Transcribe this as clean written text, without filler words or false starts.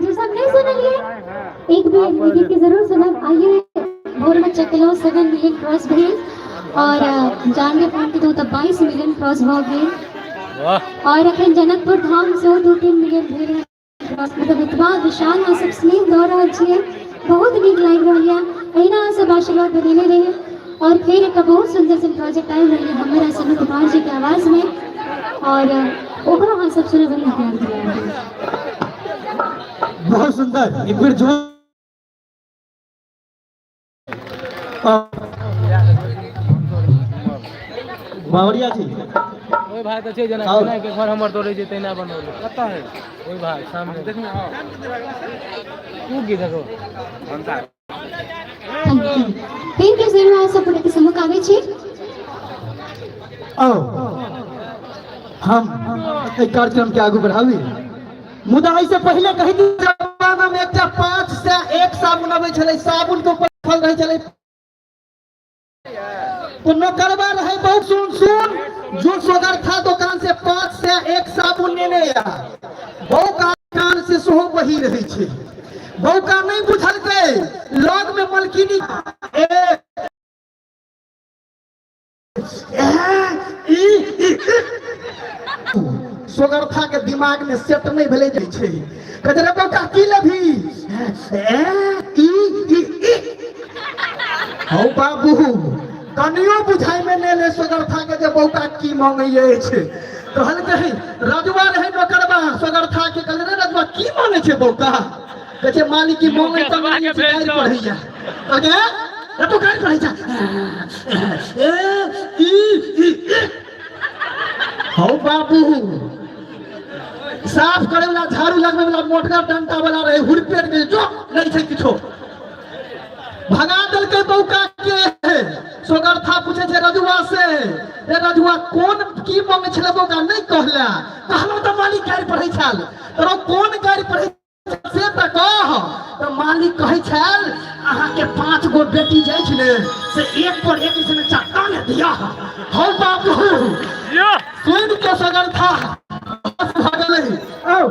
जैसा नहीं सुन लिए एक भी गीत के जरूर सुना। आइए भोर में चेक लो 7 मिलियन क्रॉस भेज और जानवे पॉइंट दो 22 मिलियन क्रॉस भाव भेज और अखन जनकपुर धाम से 2-3 मिलियन भेज क्रॉस मतलब इतना विशाल आ सब स्नेह दौड़ रहा है। बहुत नीक लाग रहा है। अहिना सब आशीर्वाद देने रहे और फिर एक बहुत सुंदर सा प्रोजेक्ट आए रहे हमारा सनु कुमार जी के आवाज में और ओकरो हम सब सुने बड़ी ध्यान दिया। बहुत सुंदर एक बार जो बावरिया जी ओए भाई तो छे जना बिना के घर हमर तोड़े जेते ना बनोले पता है ओए भाई सामने देखना हां तू की देखो बनता फिर के जरूर सब पुरे के समूह आवे छी। आओ हम कार्यक्रम के आगे बढ़ावी मुदा इससे पहले कही जमाना में एकटा 5 से 1 साबुन आवे छले साबुन के ऊपर फल रहे छले तो नौकरवा रहे बहुत सुन जो सोगर था दुकान से 5 से 1 साबुन लेने या बहु का कान से सोहो वही रही छे बहु का नहीं बुझल के लग में मलकिनी सोगर था के दिमाग में सेट नहीं भेले जाय छे कजरा बहु की लेभी हौ बाबू कनियो बुझाई में ने ले सोगर था के बहु की मांगे छे कहल कही रजवा रहे नौकरवा सोगर था के कहल रे रजवा की मांगे छे बहु कहे मालिक की मांगे त मांगे गाड़ी पढ़ैया अगे तो गाड़ी पढ़ैया हौ बाबू साफ करे वाला झाड़ू लगवे वाला मोटका डंटा वाला रहे हुड़पेट में जो नहीं छे किछो भगा दल के बौका के सोगर था पूछे छे रजुआ से रे रजुआ कौन की मांगे छले बौका नहीं कहला कहलो त मालिक गाड़ी पढ़ै छल तोरो कौन गाड़ी पढ़ै से त कह त मालिक कहै छल अहा के 5 गो बेटी जाय छले से एक पर एक से चक्का ने दिया हौ बाबू सुन के सोगर था भागले आओ